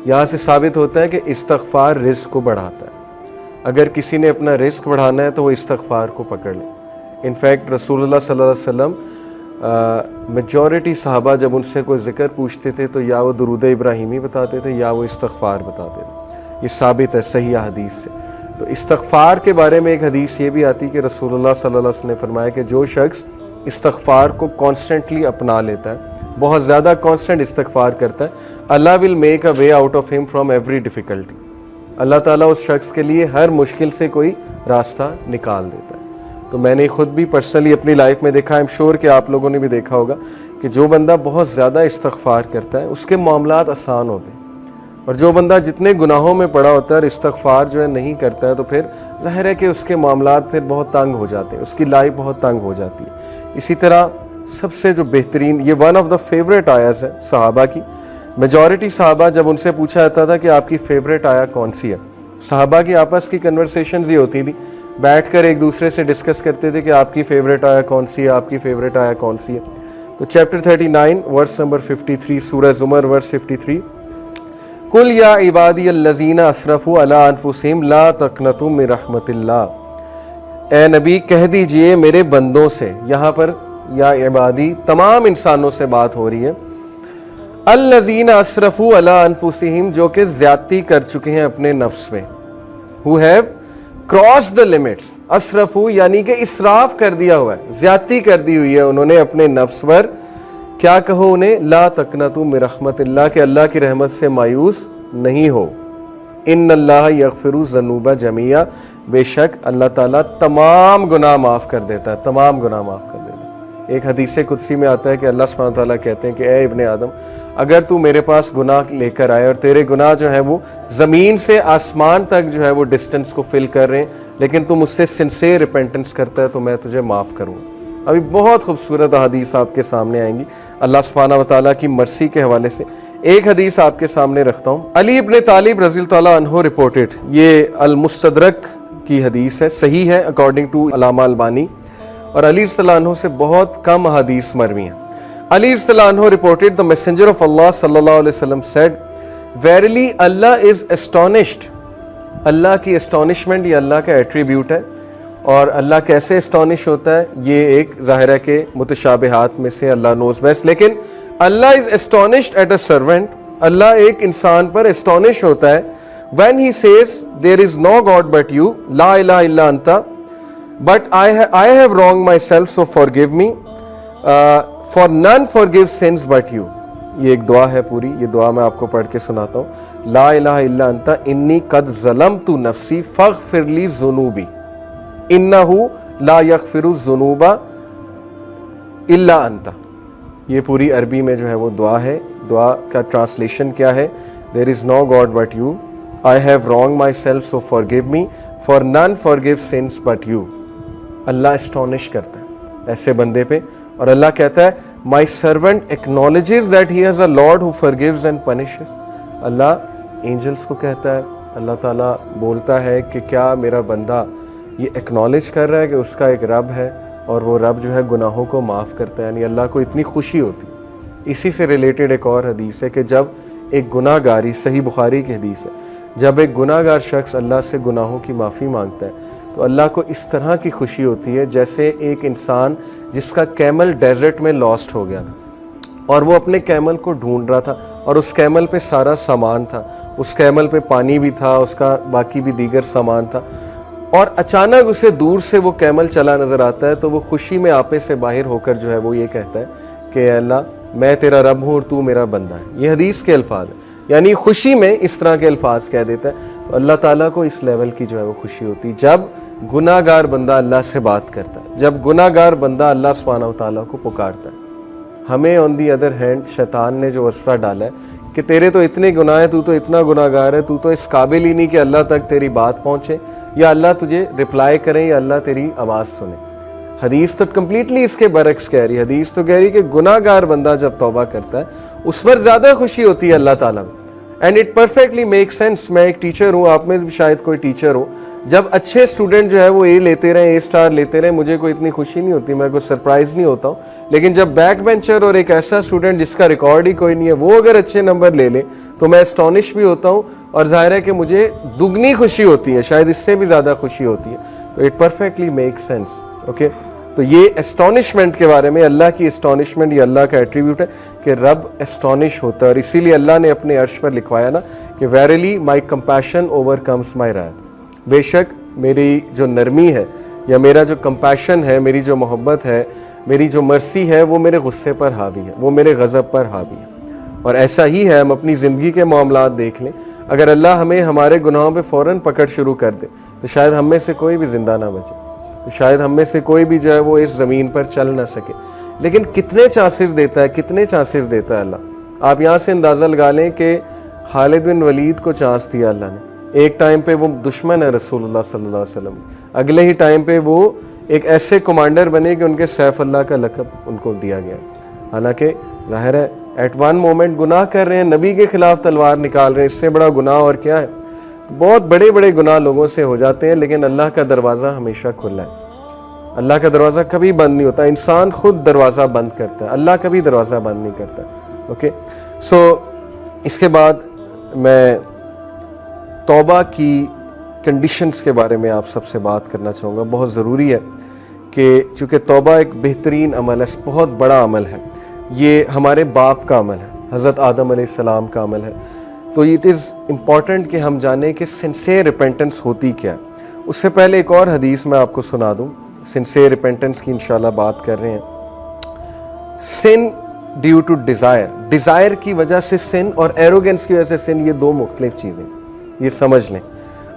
यहाँ से साबित होता है कि इस्तग़फ़ार रिज़्क़ को बढ़ाता है। अगर किसी ने अपना रिज़्क़ बढ़ाना है तो वो इस्तग़फ़ार को पकड़ ले। इनफैक्ट रसूलुल्लाह सल्लल्लाहु अलैहि वसल्लम मेजॉरिटी सहाबा जब उनसे कोई ज़िक्र पूछते थे तो या वो दुरूद इब्राहिमी बताते थे या वो इस्तग़फ़ार बताते थे। ये साबित है सही हदीस से। तो इस्तग़फ़ार के बारे में एक हदीस ये भी आती कि रसूलुल्लाह सल्लल्लाहु अलैहि वसल्लम ने फरमाया कि जो शख्स इस्तग़फ़ार को कॉन्स्टेंटली अपना लेता है, बहुत ज़्यादा कॉन्स्टेंट इस्तग़फ़ार करता है, अल्लाह will make a way out of him from every difficulty. अल्लाह ताला उस शख्स के लिए हर मुश्किल से कोई रास्ता निकाल देता है। तो मैंने खुद भी पर्सनली अपनी लाइफ में देखा, आई एम श्योर कि आप लोगों ने भी देखा होगा कि जो बंदा बहुत ज़्यादा इस्तग़फ़ार करता है उसके मामलात आसान होते हैं, और जो बंदा जितने गुनाहों में पड़ा होता है और इस्तग़फ़ार जो है नहीं करता है तो फिर ज़ाहिर है कि उसके मामलात फिर बहुत तंग हो जाते हैं, उसकी लाइफ बहुत तंग हो जाती है। इसी तरह सबसे जो बेहतरीन, ये वन ऑफ द फेवरेट आयास है सहाबा की। मेजॉरिटी सहाबा जब उनसे पूछा जाता था कि आपकी फ़ेवरेट आया कौन सी है, सहाबा की आपस की कन्वर्सेशंस ये होती थी, बैठकर एक दूसरे से डिस्कस करते थे कि आपकी फ़ेवरेट आया कौन सी है, आपकी फ़ेवरेट आया कौन सी है। तो चैप्टर 39 वर्स नंबर 53 सूरह ज़ुमर वर्स 53, कुल या इबादी अल्लज़ीना असरफ़ू अला अनफुसिहिम ला तक़नतू मिन रहमतिल्लाह। ए नबी कह दीजिए मेरे बंदों से, यहाँ पर या इबादी तमाम इंसानों से बात हो रही है, अल्लज़ीना असरफ़ू अला अनफुसिहिम जो कि ज़्यादती कर चुके हैं अपने नफ्स में, who have cross the limits. असरफ़ू यानी कि इसराफ कर दिया हुआ है, ज़्यादती कर दी हुई है उन्होंने अपने नफ्स पर। क्या कहो उन्हें, ला तक़नतू मिन रहमतिल्लाह के अल्लाह की रहमत से मायूस नहीं हो। इन्नल्लाह यग़फ़िरु ज़ुनूबा जमीआ, बेशक अल्लाह ताला तमाम गुनाह माफ़ कर देता है, तमाम गुनाह माफ़ कर देता है। एक हदीस कुदसी में आता है कि अल्लाह सुब्हानहू व तआला कहते हैं कि ए इब्ने आदम, अगर तू मेरे पास गुनाह लेकर आए और तेरे गुनाह जो है वो ज़मीन से आसमान तक जो है वो डिस्टेंस को फिल कर रहे हैं, लेकिन तू मुझसे सिंसियर रिपेंटेंस करता है तो मैं तुझे माफ़ करूँगा। अभी बहुत खूबसूरत हदीस आपके सामने आएंगी अल्लाह सुब्हानहू व तआला की मर्सी के हवाले से। एक हदीस आपके सामने रखता हूँ। अली इब्न तालिब रज़ियल्लाहु तआला अन्हु रिपोर्टेड, ये अल-मुस्तदरक की हदीस है, सही है अकॉर्डिंग टू अल्लामा अलबानी, और अली रज़ियल्लाहु अन्हु से बहुत कम हदीस मरवी हैं। अली रज़ियल्लाहु अन्हु रिपोर्टेड द मैसेंजर ऑफ अल्लाह सल्लल्लाहु अलैहि वसल्लम सेड, वेरिली अल्लाह इज एस्टोनिश्ड। अल्लाह की एस्टोनिशमेंट ये अल्लाह का एट्रीब्यूट है, और अल्लाह कैसे एस्टोनिश होता है ये एक ज़ाहिर है कि मुतशाबिहात में से अल्लाह नोज बेस्ट, लेकिन Allah is astonished at a servant. Allah एक इंसान पर एस्टोनिश होता है when he says there is no god but you, ला इलाहा इल्ला अंता, but I have wrong myself so forgive me, for none forgive sins but you. ये एक दुआ है पूरी, ये दुआ मैं आपको पढ़ के सुनाता हूँ। ला इलाहा इल्ला अंता इन्नी कद ज़लमतु नफ्सी फ़ग़फ़िरली ज़ुनूबी इन्नहु ला यग़फ़िरु ज़ुनूबा इल्ला अंता। ये पूरी अरबी में जो है वो दुआ है। दुआ का ट्रांसलेशन क्या है, there is no god but you, I have wrong myself so forgive me, for none forgive sins but you. Allah astonish करता है ऐसे बंदे पे, और अल्लाह कहता है my servant acknowledges that he has a lord who forgives and punishes. Allah angels को कहता है, अल्लाह ताला बोलता है कि क्या मेरा बंदा ये एक्नॉलेज कर रहा है कि उसका एक रब है और वो रब जो है गुनाहों को माफ़ करता है, यानी अल्लाह को इतनी खुशी होती है। इसी से रिलेटेड एक और हदीस है कि जब एक गुनाहगारी, सही बुखारी की हदीस है, जब एक गुनाहगार शख्स अल्लाह से गुनाहों की माफ़ी मांगता है तो अल्लाह को इस तरह की खुशी होती है जैसे एक इंसान जिसका कैमल डेजर्ट में लॉस्ट हो गया था और वो अपने कैमल को ढूंढ रहा था, और उस कैमल पे सारा सामान था, उस कैमल पे पानी भी था, उसका बाकी भी दीगर सामान था, और अचानक उसे दूर से वो कैमल चला नज़र आता है तो वो खुशी में आपे से बाहर होकर जो है वो ये कहता है कि अल्लाह मैं तेरा रब हूँ और तू मेरा बंदा है। ये हदीस के अल्फाज है, यानी खुशी में इस तरह के अल्फाज कह देता है। तो अल्लाह ताला को इस लेवल की जो है वो खुशी होती है जब गुनाहगार बंदा अल्लाह से बात करता है, जब गुनाहगार बंदा अल्लाह सुब्हानहू व तआला को पुकारता है। हमें ऑन दी अदर हैंड शैतान ने जो वस्फा डाला है कि तेरे तो इतने गुनाह है, तू तो इतना गुनाहगार है, तू तो इस काबिल ही नहीं कि अल्लाह तक तेरी बात पहुँचे या अल्लाह तुझे रिप्लाई करे या अल्लाह तेरी आवाज़ सुने। हदीस तो कम्प्लीटली इसके बरक्स कह रही है। हदीस तो कह रही है कि गुनाहगार बंदा जब तौबा करता है उस पर ज़्यादा खुशी होती है अल्लाह ताला में। And it perfectly make sense. मैं एक टीचर हूँ, आप में भी शायद कोई टीचर हो। जब अच्छे स्टूडेंट जो है वो ए लेते रहे, ए स्टार लेते रहे, मुझे कोई इतनी खुशी नहीं होती, मैं कोई सरप्राइज नहीं होता हूँ। लेकिन जब बैक बेंचर और एक ऐसा स्टूडेंट जिसका रिकॉर्ड ही कोई नहीं है वो अगर अच्छे नंबर ले ले तो मैं एस्टॉनिश भी होता हूँ, और जाहिर है कि मुझे दुगनी खुशी होती है, शायद इससे भी ज़्यादा खुशी होती है। तो it perfectly make sense. Okay, तो ये एस्टॉनिशमेंट के बारे में, अल्लाह की एस्टॉनिशमेंट ये अल्लाह का एट्रीब्यूट है कि रब एस्टॉनिश होता है, और इसीलिए अल्लाह ने अपने अर्श पर लिखवाया ना कि वेरिली माई कंपैशन ओवरकम्स माई रायत। बेशक मेरी जो नरमी है या मेरा जो कंपैशन है, मेरी जो मोहब्बत है, मेरी जो मर्सी है, वो मेरे गुस्से पर हावी है, वो मेरे गज़ब पर हावी है। और ऐसा ही है, हम अपनी ज़िंदगी के मामलात देख लें, अगर अल्लाह हमें हमारे गुनाहों पे फ़ौरन पकड़ शुरू कर दे तो शायद हम में से कोई भी ज़िंदा ना बचे, तो शायद हम में से कोई भी जो है वो इस ज़मीन पर चल ना सके। लेकिन कितने चांसेस देता है, कितने चांसेस देता है अल्लाह। आप यहाँ से अंदाज़ा लगा लें कि खालिद बिन वलीद को चांस दिया अल्लाह ने। एक टाइम पे वो दुश्मन है रसूलुल्लाह सल्लल्लाहु अलैहि वसल्लम, अगले ही टाइम पे वो एक ऐसे कमांडर बने कि उनके सैफ अल्लाह का लक़ब उनको दिया गया। हालांकि ज़ाहिर है एट वन मोमेंट गुनाह कर रहे हैं, नबी के खिलाफ तलवार निकाल रहे हैं, इससे बड़ा गुनाह और क्या है। बहुत बड़े बड़े गुनाह लोगों से हो जाते हैं, लेकिन अल्लाह का दरवाज़ा हमेशा खुला है। अल्लाह का दरवाज़ा कभी बंद नहीं होता, इंसान खुद दरवाज़ा बंद करता है, अल्लाह कभी दरवाज़ा बंद नहीं करता। ओके, सो इसके बाद मैं तौबा की कंडीशंस के बारे में आप सबसे बात करना चाहूँगा। बहुत ज़रूरी है कि चूँकि तौबा एक बेहतरीन अमल है, बहुत बड़ा अमल है, ये हमारे बाप का अमल है, हज़रत आदम अलैहिस्सलाम का अमल है। तो इट इज़ इम्पॉर्टेंट कि हम जानें कि सिंसियर रिपेंटेंस होती क्या है। उससे पहले एक और हदीस मैं आपको सुना दूँ, सिंसियर रिपेंटेंस की इंशाल्लाह बात कर रहे हैं। सिन ड्यू टू डिज़ायर, डिज़ायर की वजह से सिन और एरोगेंस की वजह से सिन, ये दो मुख्तलिफ चीज़ें, ये समझ लें।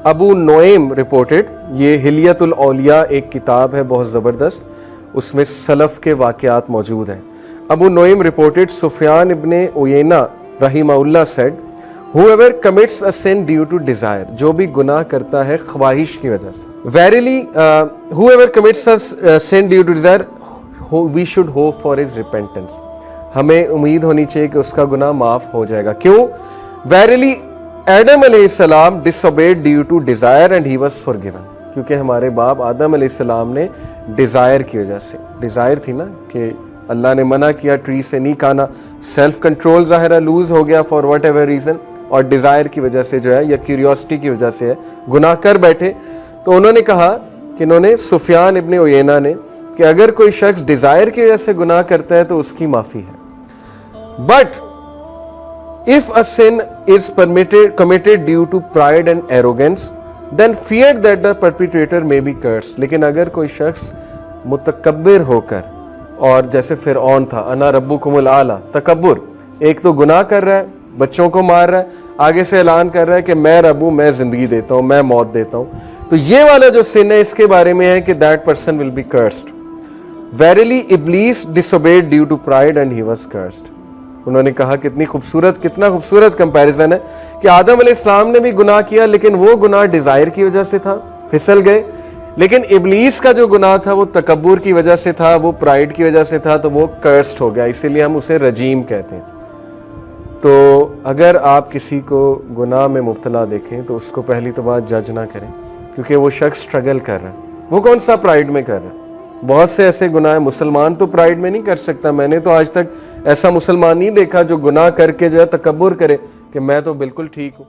अबू नोएम रिपोर्टेड, ये हिलियतुल औलिया एक किताब है बहुत ज़बरदस्त, उसमें सलफ़ के वाक़यात मौजूद हैं। अबू नोएम रिपोर्टेड सुफियान इब्ने उयैना रहिमहुल्लाह said, whoever commits a sin due to desire, जो भी गुनाह करता है ख्वाहिश की वजह से, verily whoever commits a sin due to desire, we should hope for his repentance, हमें उम्मीद होनी चाहिए कि उसका गुनाह माफ़ हो जाएगा। क्यों? verily आदम अलैहिस्सलाम disobeyed due to desire and he was forgiven, क्योंकि हमारे बाप आदम अलैहिस्सलाम ने डिज़ायर की वजह से, डिज़ायर थी ना कि अल्लाह ने मना किया ट्री से नहीं खाना, सेल्फ कंट्रोल ज़ाहिर लूज़ हो गया फॉर वट एवर रीज़न, और डिज़ायर की वजह से जो है या क्यूरियोसिटी की वजह से है गुनाह कर बैठे। तो उन्होंने कहा कि इन्होंने सुफियान इब्ने उयैना ने कि अगर कोई शख्स डिज़ायर की वजह से गुनाह करता है तो उसकी माफ़ी है। But if a sin is committed due to pride and arrogance then fear that the perpetrator may be cursed, लेकिन अगर कोई शख्स मुतकब्बिर होकर, और जैसे फिरऔन था, अना रब्बुकुमुल आला, तकब्बुर, एक तो गुनाह कर रहा है, बच्चों को मार रहा है, आगे से ऐलान कर रहा है कि मैं रब हूं, मैं जिंदगी देता हूं, मैं मौत देता हूं, तो ये वाला जो सिन है इसके बारे में है कि that person will be cursed. Verily Iblis disobeyed due to pride and he was cursed. उन्होंने कहा कितना खूबसूरत कंपैरिजन है कि आदम अलैहिस्सलाम ने भी गुनाह किया, लेकिन वो गुनाह डिजायर की वजह से था, फिसल गए, लेकिन इब्लीस का जो गुनाह था वो तकब्बुर की वजह से था, वो प्राइड की वजह से था, तो वो कर्स्ड हो गया, इसीलिए हम उसे रजीम कहते हैं। तो अगर आप किसी को गुनाह में मुब्तला देखें तो उसको पहली तो बात जज ना करें, क्योंकि वो शख्स स्ट्रगल कर रहा है, वो कौन सा प्राइड में कर रहा है। बहुत से ऐसे गुनाह है, मुसलमान तो प्राइड में नहीं कर सकता, मैंने तो आज तक ऐसा मुसलमान नहीं देखा जो गुनाह करके जो है तकब्बुर करे कि मैं तो बिल्कुल ठीक हूँ।